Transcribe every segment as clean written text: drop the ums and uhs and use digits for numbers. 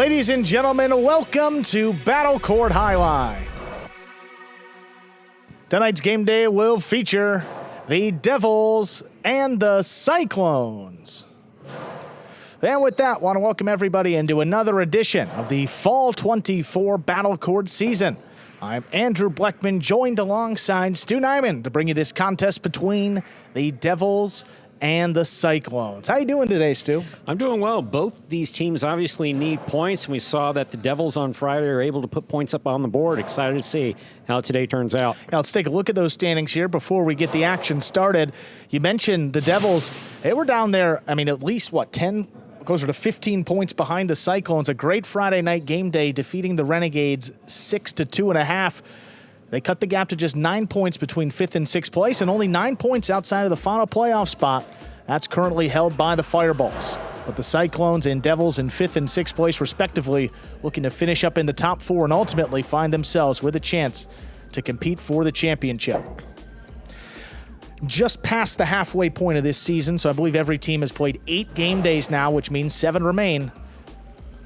Ladies and gentlemen, welcome to Battle Court Jai-Alai. Tonight's game day will feature the Devils and the Cyclones. And with that, I want to welcome everybody into another edition of the Fall 24 Battle Court season. I'm Andrew Bleckman, joined alongside Stu Nyman to bring you this contest between the Devils and the Cyclones. How you doing today, Stu? I'm doing well. Both these teams obviously need points, and we saw that the Devils on Friday are able to put points up on the board. Excited to see how today turns out. Now, let's take a look at those standings here before we get the action started. You mentioned the Devils. They were down there, I mean, at least, 10, closer to 15 points behind the Cyclones. A great Friday night game day, defeating the Renegades 6-2.5. They cut the gap to just 9 points between 5th and 6th place, and only 9 points outside of the final playoff spot. That's currently held by the Fireballs. But the Cyclones and Devils in 5th and 6th place, respectively, looking to finish up in the top 4 and ultimately find themselves with a chance to compete for the championship. Just past the halfway point of this season, so I believe every team has played 8 game days now, which means 7 remain.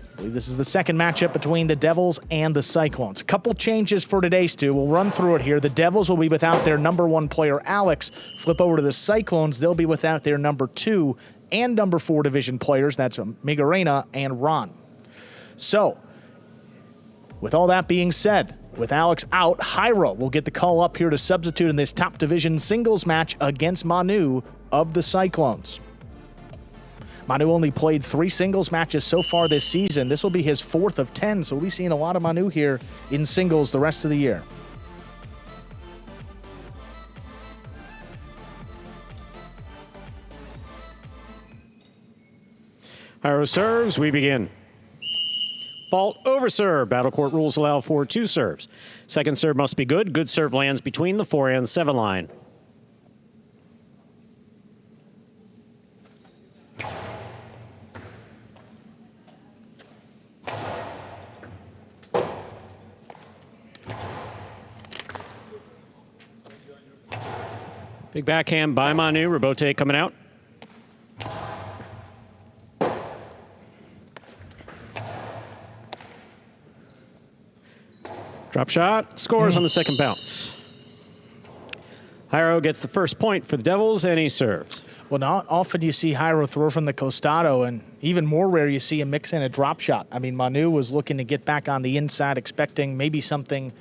I believe this is the second matchup between the Devils and the Cyclones. A couple changes for today, Stu. We'll run through it here. The Devils will be without their number 1 player, Alex. Flip over to the Cyclones. They'll be without their number 2 and number 4 division players. That's Migarena and Ron. So, with all that being said, with Alex out, Jairo will get the call up here to substitute in this top division singles match against Manu of the Cyclones. Manu only played 3 singles matches so far this season. This will be his 4th of 10, so we'll be seeing a lot of Manu here in singles the rest of the year. Jairo serves, we begin. Fault over serve. Battle Court rules allow for 2 serves. Second serve must be good. Good serve lands between the 4 and 7 line. Big backhand by Manu. Robote coming out. Drop shot. Scores on the second bounce. Jairo gets the first point for the Devils, and he serves. Well, not often you see Jairo throw from the costado, and even more rare you see him mix in a drop shot. I mean, Manu was looking to get back on the inside, expecting maybe something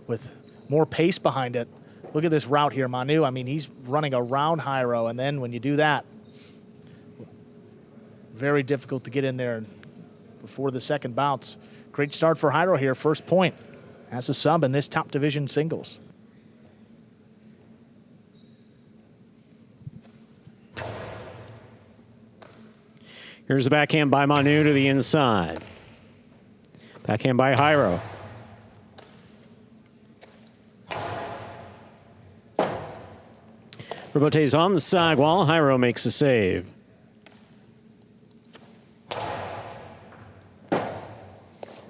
with more pace behind it. Look at this route here, Manu. I mean, he's running around Jairo, and then when you do that, very difficult to get in there before the second bounce. Great start for Jairo here, first point as a sub in this top division singles. Here's the backhand by Manu to the inside. Backhand by Jairo. Robote's on the sidewall. Jairo makes a save.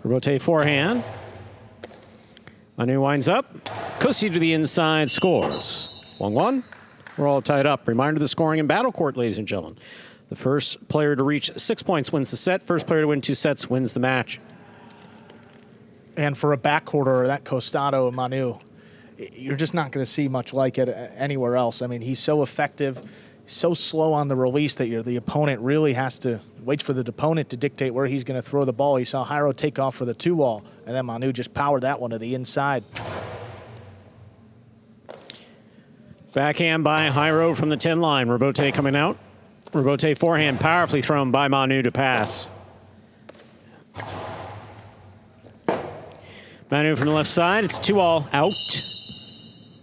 Robote forehand. Manu winds up. Kosi to the inside, scores. 1-1. We're all tied up. Reminder of the scoring in Battle Court, ladies and gentlemen. The first player to reach 6 points wins the set. First player to win 2 sets wins the match. And for a backcourter, that costado Manu, you're just not going to see much like it anywhere else. I mean, he's so effective, so slow on the release that the opponent really has to wait for the opponent to dictate where he's going to throw the ball. You saw Jairo take off for the 2-wall, and then Manu just powered that one to the inside. Backhand by Jairo from the 10 line. Robote coming out. Robote forehand powerfully thrown by Manu to pass. Manu from the left side. It's 2-all out.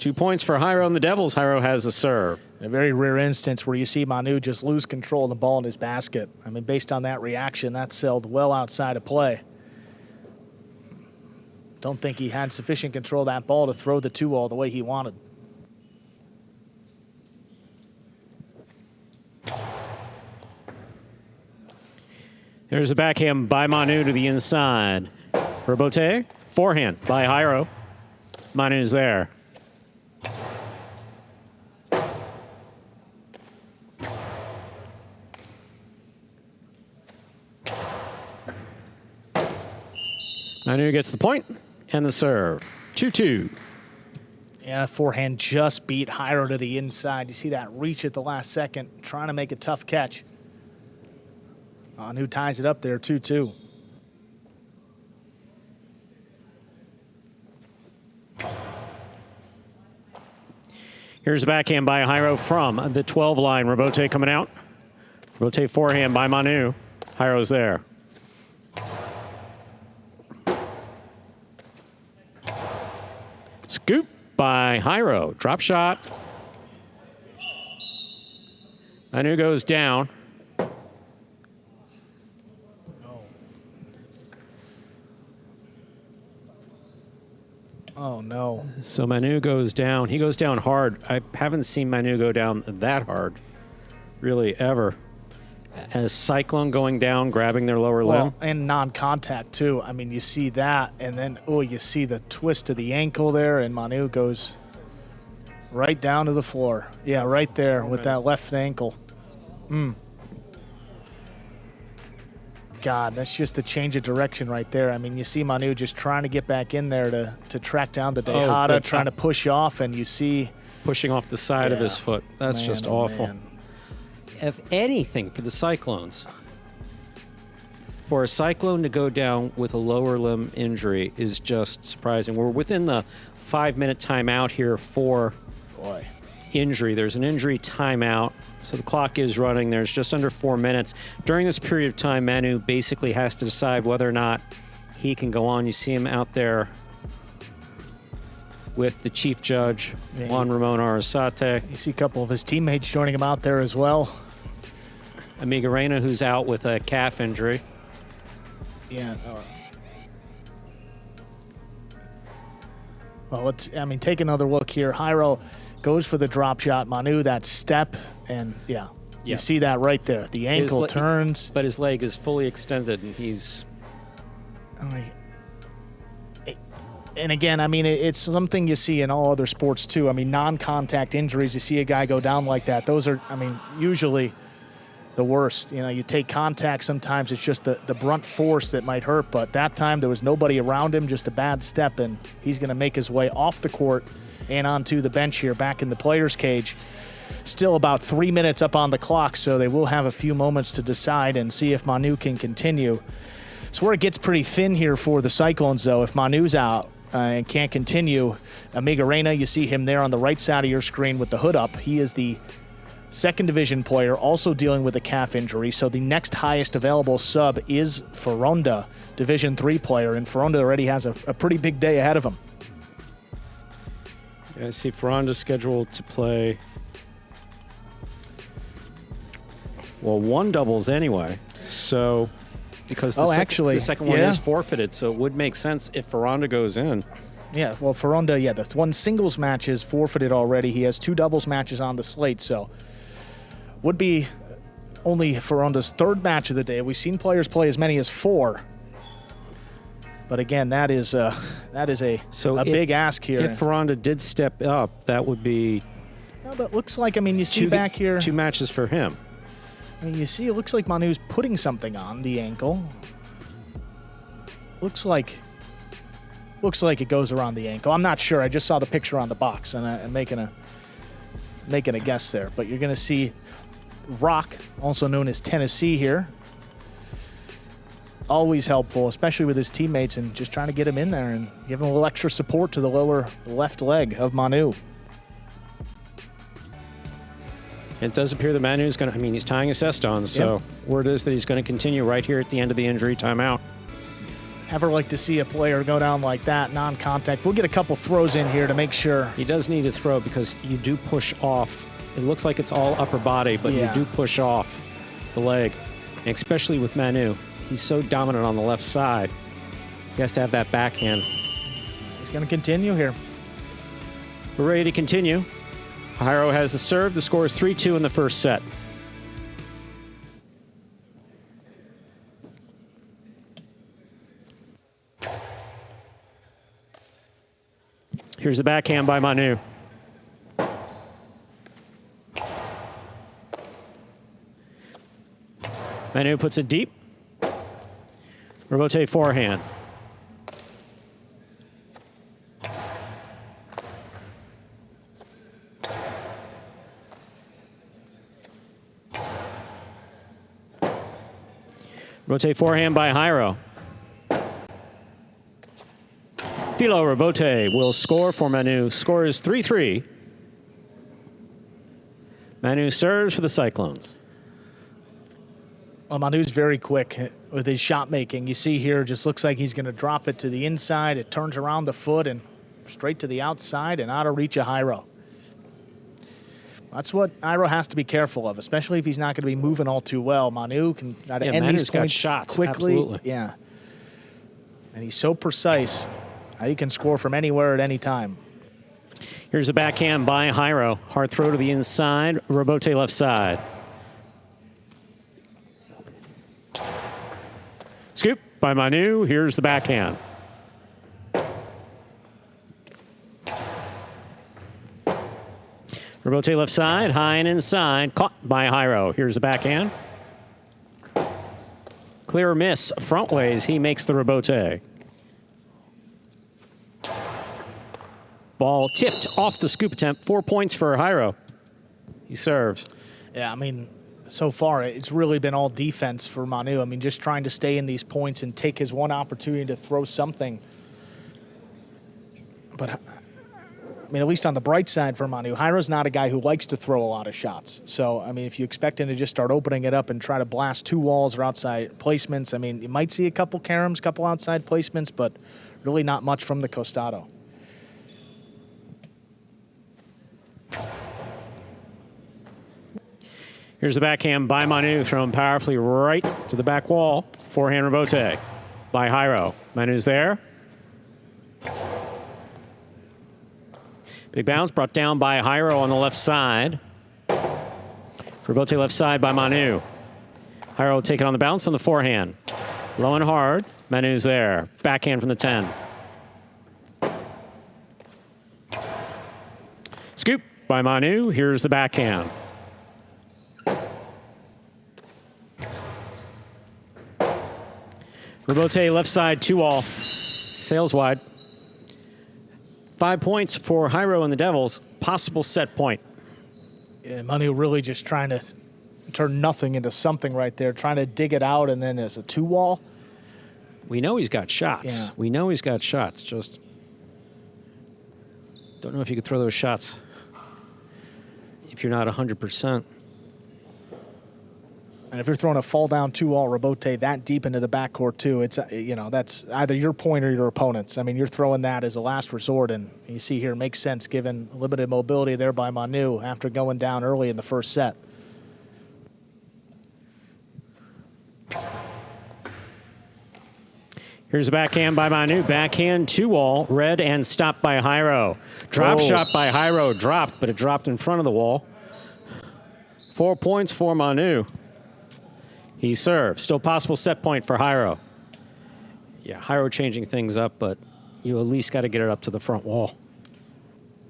2 points for Jairo and the Devils. Jairo has the serve. A very rare instance where you see Manu just lose control of the ball in his basket. I mean, based on that reaction, that sailed well outside of play. Don't think he had sufficient control of that ball to throw the 2-all the way he wanted. There's a backhand by Manu to the inside. Robote, forehand by Jairo. Manu's there. Manu gets the point and the serve. 2-2. Yeah, forehand just beat Jairo to the inside. You see that reach at the last second, trying to make a tough catch. Manu ties it up there, 2-2. Here's a backhand by Jairo from the 12 line. Robote coming out. Robote forehand by Manu. Jairo's there. Scoop by Jairo. Drop shot. Manu goes down. Oh, no. So Manu goes down. He goes down hard. I haven't seen Manu go down that hard, really, ever. As Cyclone going down, grabbing their lower limb. Well, and non-contact, too. I mean, you see that, and then, oh, you see the twist to the ankle there, and Manu goes right down to the floor. Yeah, right there with that left ankle. God, that's just the change of direction right there. I mean, you see Manu just trying to get back in there to track down the Tejada, trying to push off, and you see... Pushing off the side of his foot. That's just awful. Man. If anything, for the Cyclones, for a Cyclone to go down with a lower limb injury is just surprising. We're within the 5-minute timeout here for injury. There's an injury timeout, so the clock is running. There's just under 4 minutes. During this period of time, Manu basically has to decide whether or not he can go on. You see him out there with the chief judge, Juan Ramon Arrasate. You see a couple of his teammates joining him out there as well. Amiga Reina, who's out with a calf injury. Yeah. Well, take another look here. Jairo goes for the drop shot. Manu, that step, and you see that right there. The ankle turns. But his leg is fully extended, and he's... And again, I mean, it's something you see in all other sports, too. I mean, non-contact injuries, you see a guy go down like that. Those are, I mean, usually the worst. You know, you take contact, sometimes it's just the brunt force that might hurt. But that time, there was nobody around him, just a bad step, and he's going to make his way off the court and onto the bench here, back in the player's cage. Still about 3 minutes up on the clock, so they will have a few moments to decide and see if Manu can continue. So where it gets pretty thin here for the Cyclones, though, if Manu's out, and can't continue. Amiga Reina, you see him there on the right side of your screen with the hood up. He is the second division player, also dealing with a calf injury. So the next highest available sub is Ferronda, Division 3 player, and Ferronda already has a pretty big day ahead of him. Yeah, I see Ferronda's scheduled to play, well, one doubles anyway. So... Because the second one is forfeited, so it would make sense if Ferronda goes in. Yeah, well, Ferronda, the one singles match is forfeited already. He has 2 doubles matches on the slate, so would be only Ferronda's third match of the day. We've seen players play as many as 4. But again, that is a big ask here. If Ferronda did step up, that would be... No, but it looks like, I mean, you see back here... 2 matches for him. I mean, you see, it looks like Manu's putting something on the ankle. Looks like it goes around the ankle. I'm not sure. I just saw the picture on the box, and I'm making a guess there. But you're going to see Rock, also known as Tennessee here. Always helpful, especially with his teammates, and just trying to get him in there and give him a little extra support to the lower left leg of Manu. It does appear that Manu's going to, I mean, he's tying a cest on, so word is that he's going to continue right here at the end of the injury timeout. Ever like to see a player go down like that, non-contact. We'll get a couple throws in here to make sure. He does need to throw because you do push off. It looks like it's all upper body, but you do push off the leg, and especially with Manu. He's so dominant on the left side. He has to have that backhand. He's going to continue here. We're ready to continue. Jairo has the serve. The score is 3-2 in the first set. Here's the backhand by Manu. Manu puts it deep. Robote forehand. Robote forehand by Jairo. Filo Robote will score for Manu. Score is 3-3. Manu serves for the Cyclones. Well, Manu's very quick with his shot making. You see here, just looks like he's going to drop it to the inside. It turns around the foot and straight to the outside and out of reach of Jairo. That's what Jairo has to be careful of, especially if he's not going to be moving all too well. Manu can try to end these points shots, quickly. Absolutely. Yeah. And he's so precise. He can score from anywhere at any time. Here's a backhand by Jairo. Hard throw to the inside. Robote left side. Scoop by Manu. Here's the backhand. Robote left side, high and inside. Caught by Jairo. Here's the backhand. Clear miss front ways. He makes the Robote. Ball tipped off the scoop attempt. 4 points for Jairo. He serves. Yeah, I mean, so far it's really been all defense for Manu. I mean, just trying to stay in these points and take his one opportunity to throw something. But, I mean, at least on the bright side for Manu, Jairo's not a guy who likes to throw a lot of shots. So, I mean, if you expect him to just start opening it up and try to blast two walls or outside placements, I mean, you might see a couple caroms, couple outside placements, but really not much from the costado. Here's the backhand by Manu, thrown powerfully right to the back wall. Forehand Robote by Jairo. Manu's there. Big bounce brought down by Jairo on the left side. Robote left side by Manu. Jairo taking on the bounce on the forehand. Low and hard. Manu's there. Backhand from the 10. Scoop by Manu. Here's the backhand. Robote left side, 2-all. Sails wide. 5 points for Jairo and the Devils. Possible set point. Yeah, Manu really just trying to turn nothing into something right there, trying to dig it out, and then as a 2-wall. We know he's got shots. Yeah. We know he's got shots. Just don't know if you could throw those shots if you're not 100%. And if you're throwing a fall-down 2-all Robote that deep into the backcourt, too, it's, you know, that's either your point or your opponent's. I mean, you're throwing that as a last resort, and you see here, it makes sense given limited mobility there by Manu after going down early in the first set. Here's a backhand by Manu. Backhand 2-all, read and stopped by Jairo. Drop shot by Jairo, dropped, but it dropped in front of the wall. 4 points for Manu. He serves. Still possible set point for Jairo. Yeah, Jairo changing things up, but you at least got to get it up to the front wall.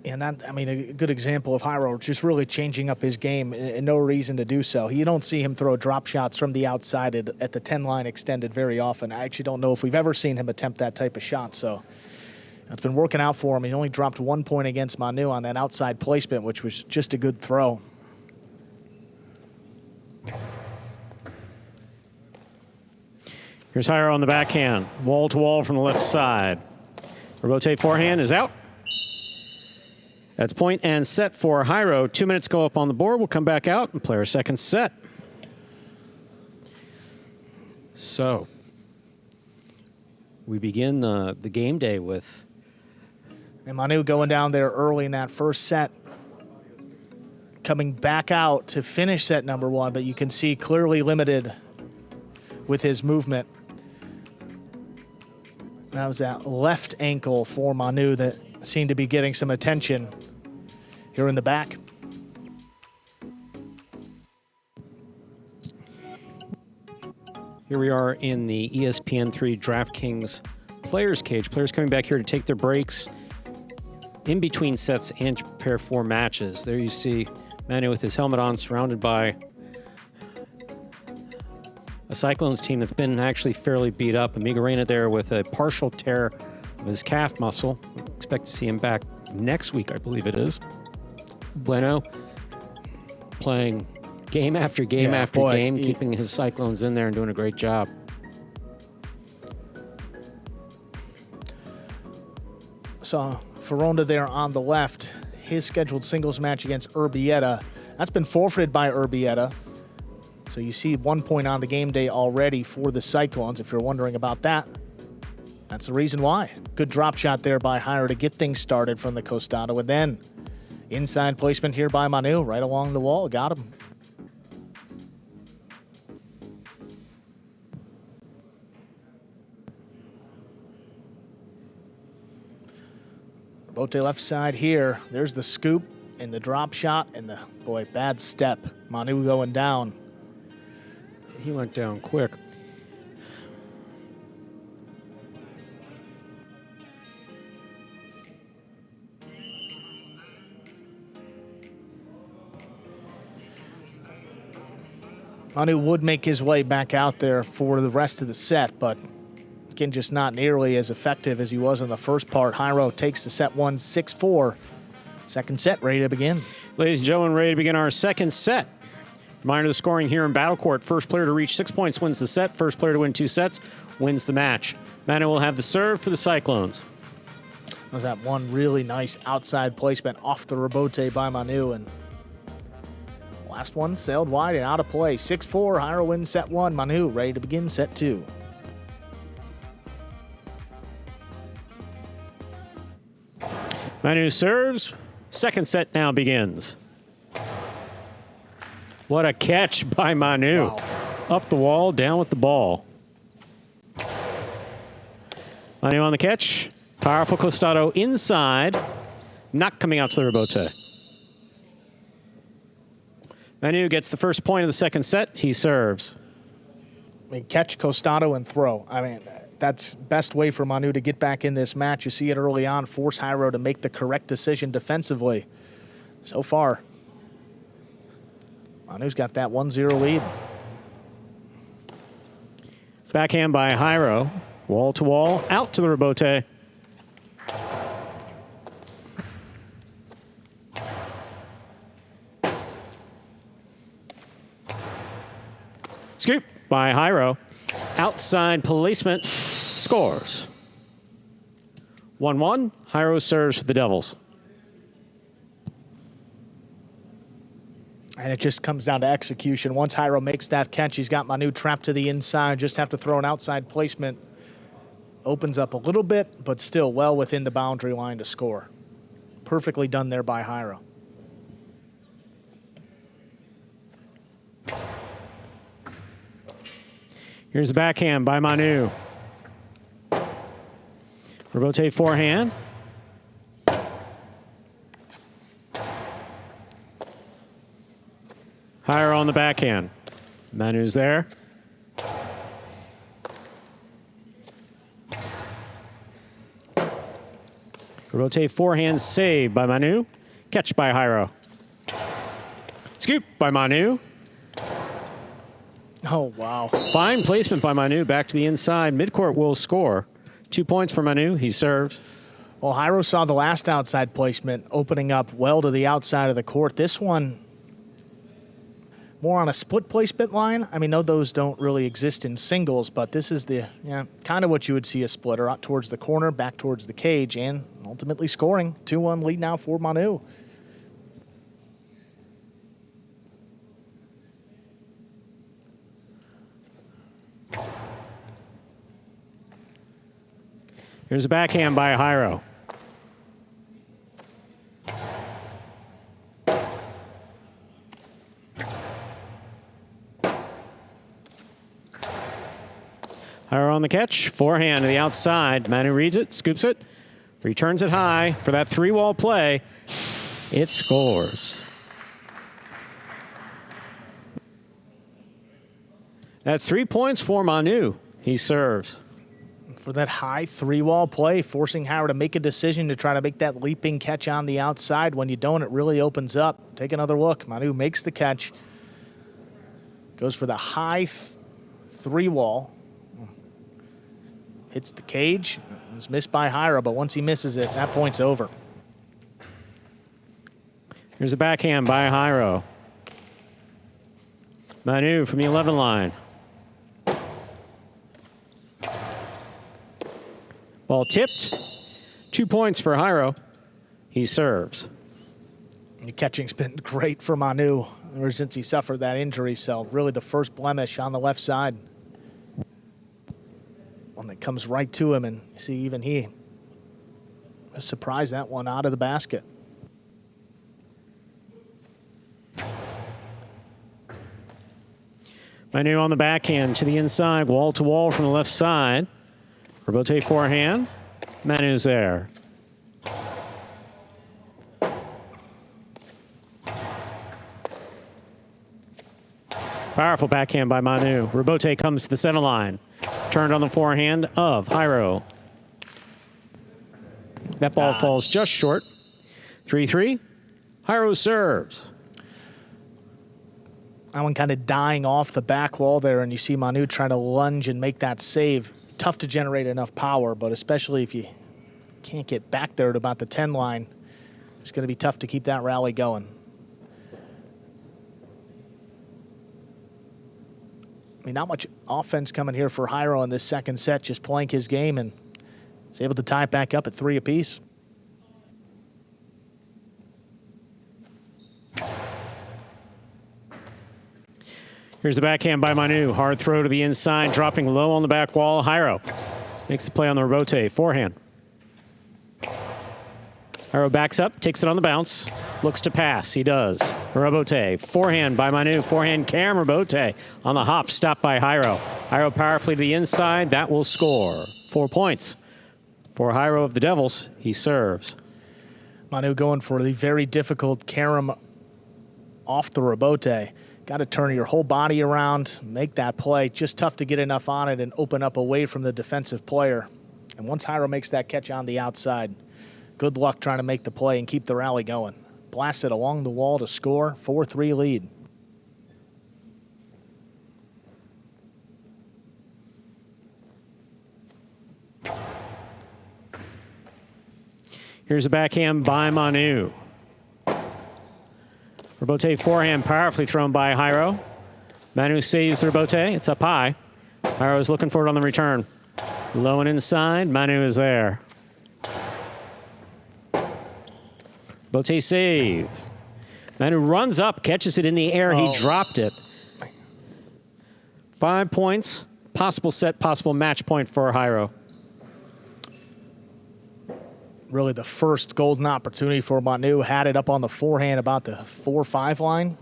And that, I mean, a good example of Jairo just really changing up his game and no reason to do so. You don't see him throw drop shots from the outside at the 10-line extended very often. I actually don't know if we've ever seen him attempt that type of shot, so it's been working out for him. He only dropped 1 point against Manu on that outside placement, which was just a good throw. Here's Jairo on the backhand. Wall to wall from the left side. Robote forehand is out. That's point and set for Jairo. 2 minutes go up on the board. We'll come back out and play our second set. So we begin the game day with... And Manu going down there early in that first set, coming back out to finish set number 1, but you can see clearly limited with his movement. That was that left ankle for Manu that seemed to be getting some attention here in the back. Here we are in the ESPN3 DraftKings Players Cage. Players coming back here to take their breaks in between sets and to prepare for matches. There you see Manu with his helmet on, surrounded by a Cyclones team that's been actually fairly beat up. Amigarena there with a partial tear of his calf muscle. Expect to see him back next week, I believe it is. Bueno playing game after game after game, keeping his Cyclones in there and doing a great job. Saw Ferronda there on the left. His scheduled singles match against Urbieta. That's been forfeited by Urbieta. So you see 1 point on the game day already for the Cyclones, if you're wondering about that. That's the reason why. Good drop shot there by Jairo to get things started from the costado. And then inside placement here by Manu, right along the wall. Got him. Bote left side here. There's the scoop and the drop shot and the, boy, bad step. Manu going down. He went down quick. Manu would make his way back out there for the rest of the set, but again, just not nearly as effective as he was in the first part. Jairo takes the set 1, 6-4. Second set ready to begin. Ladies and gentlemen, ready to begin our second set. Reminder, the scoring here in Battle Court. First player to reach 6 points wins the set. First player to win 2 sets wins the match. Manu will have the serve for the Cyclones. Was that one really nice outside placement off the rebote by Manu, and last one sailed wide and out of play. 6-4, Jairo wins set 1. Manu ready to begin set 2. Manu serves. Second set now begins. What a catch by Manu. Wow. Up the wall, down with the ball. Manu on the catch. Powerful costado inside. Not coming out to the rebote. Manu gets the first point of the second set. He serves. I mean, catch, costado, and throw. I mean, that's best way for Manu to get back in this match. You see it early on, force Jairo to make the correct decision defensively. So far, Manu's got that 1-0 lead. Backhand by Jairo. Wall to wall, out to the rebote. Scoop by Jairo. Outside placement, scores. 1-1, Jairo serves for the Devils. And it just comes down to execution. Once Jairo makes that catch, he's got Manu trapped to the inside. Just have to throw an outside placement. Opens up a little bit, but still well within the boundary line to score. Perfectly done there by Jairo. Here's the backhand by Manu. Rebote forehand. Jairo on the backhand. Manu's there. Rebote forehand saved by Manu. Catch by Jairo. Scoop by Manu. Oh, wow. Fine placement by Manu. Back to the inside. Midcourt will score. 2 points for Manu. He serves. Well, Jairo saw the last outside placement opening up well to the outside of the court. This one, more on a split placement line. I mean, no, those don't really exist in singles, but this is the kind of what you would see a splitter out towards the corner, back towards the cage, and ultimately scoring. 2-1 lead now for Manu. Here's a backhand by Jairo. Jairo on the catch. Forehand to the outside. Manu reads it, scoops it, returns it high for that 3-wall play. It scores. That's 3 points for Manu. He serves. For that high 3-wall play, forcing Jairo to make a decision to try to make that leaping catch on the outside. When you don't, it really opens up. Take another look. Manu makes the catch. Goes for the high 3-wall. Hits the cage. It was missed by Jairo, but once he misses it, that point's over. Here's a backhand by Jairo. Manu from the 11 line. Ball tipped. 2 points for Jairo. He serves. The catching's been great for Manu ever since he suffered that injury, so really the first blemish on the left side. One that comes right to him, and you see even he surprised that one out of the basket. Manu on the backhand to the inside, wall to wall from the left side. Rebote forehand. Manu's there. Powerful backhand by Manu. Rebote comes to the center line. Turned on the forehand of Jairo. That ball falls just short. 3-3. Jairo serves. That one kind of dying off the back wall there, and you see Manu trying to lunge and make that save. Tough to generate enough power, but especially if you can't get back there at about the 10 line, it's going to be tough to keep that rally going. I mean, not much offense coming here for Jairo in this second set, just playing his game, and is able to tie it back up at 3 apiece. Here's the backhand by Manu. Hard throw to the inside, dropping low on the back wall. Jairo makes the play on the rebote. Forehand. Jairo backs up, takes it on the bounce, looks to pass. He does. Rebote. Forehand by Manu. Forehand cam rebote on the hop. Stopped by Jairo. Jairo powerfully to the inside. That will score. 4 points for Jairo of the Devils. He serves. Manu going for the very difficult carom off the rebote. Got to turn your whole body around, make that play. Just tough to get enough on it and open up away from the defensive player. And once Jairo makes that catch on the outside, good luck trying to make the play and keep the rally going. Blast it along the wall to score. 4-3 lead. Here's a backhand by Manu. Rebote forehand powerfully thrown by Jairo. Manu saves the rebote. It's up high. Jairo is looking for it on the return. Low and inside. Manu is there. Rebote save. Manu runs up, catches it in the air. He dropped it. 5 points. Possible set, possible match point for Jairo. Really the first golden opportunity for Manu. Had it up on the forehand about the 4-5 line.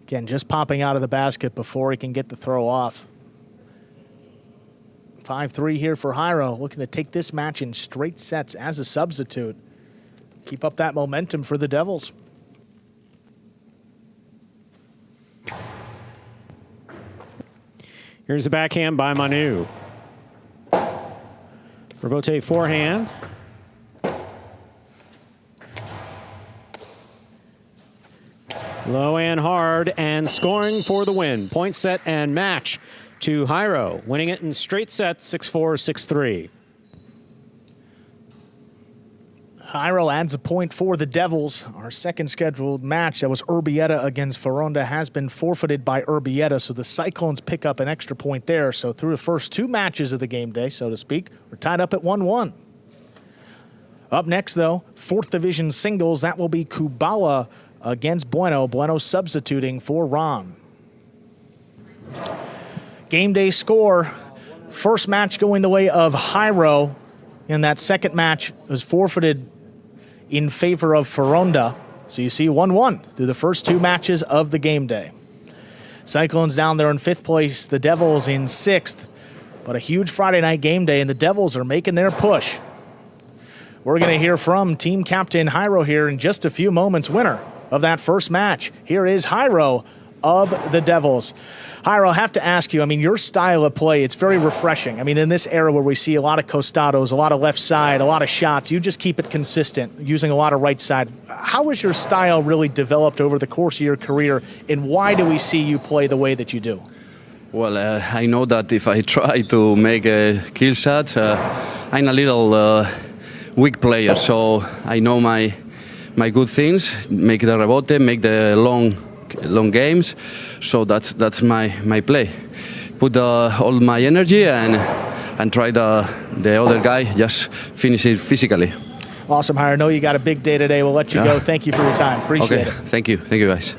Again, just popping out of the basket before he can get the throw off. 5-3 here for Jairo, looking to take this match in straight sets as a substitute. Keep up that momentum for the Devils. Here's the backhand by Manu. Rebote forehand. Low and hard, and scoring for the win. Point set and match to Jairo, winning it in straight sets, 6-4, 6-3. Jairo adds a point for the Devils. Our second scheduled match, that was Urbieta against Foronda, has been forfeited by Urbieta, so the Cyclones pick up an extra point there. So through the first 2 matches of the game day, so to speak, we're tied up at 1-1. Up next, though, 4th Division singles. That will be Kubala against Bueno. Bueno substituting for Ron. Game day score. First match going the way of Jairo. In that second match was forfeited in favor of Foronda. So you see 1-1 through the first 2 matches of the game day. Cyclones down there in 5th place. The Devils in 6th. But a huge Friday night game day, and the Devils are making their push. We're going to hear from team captain Jairo here in just a few moments. Winner of that first match. Here is Jairo of the Devils. Jairo, I have to ask you, I mean, your style of play, it's very refreshing. I mean, in this era where we see a lot of costados, a lot of left side, a lot of shots, you just keep it consistent, using a lot of right side. How has your style really developed over the course of your career, and why do we see you play the way that you do? Well, I know that if I try to make kill shots, I'm a little weak player, so I know my good things, make the rebote, make the long games, so that's my play. Put all my energy, and and try the other guy just finish it physically. Awesome, Jairo. I know you got a big day today. We'll let you go. Thank you for your time. Appreciate it. Thank you, guys.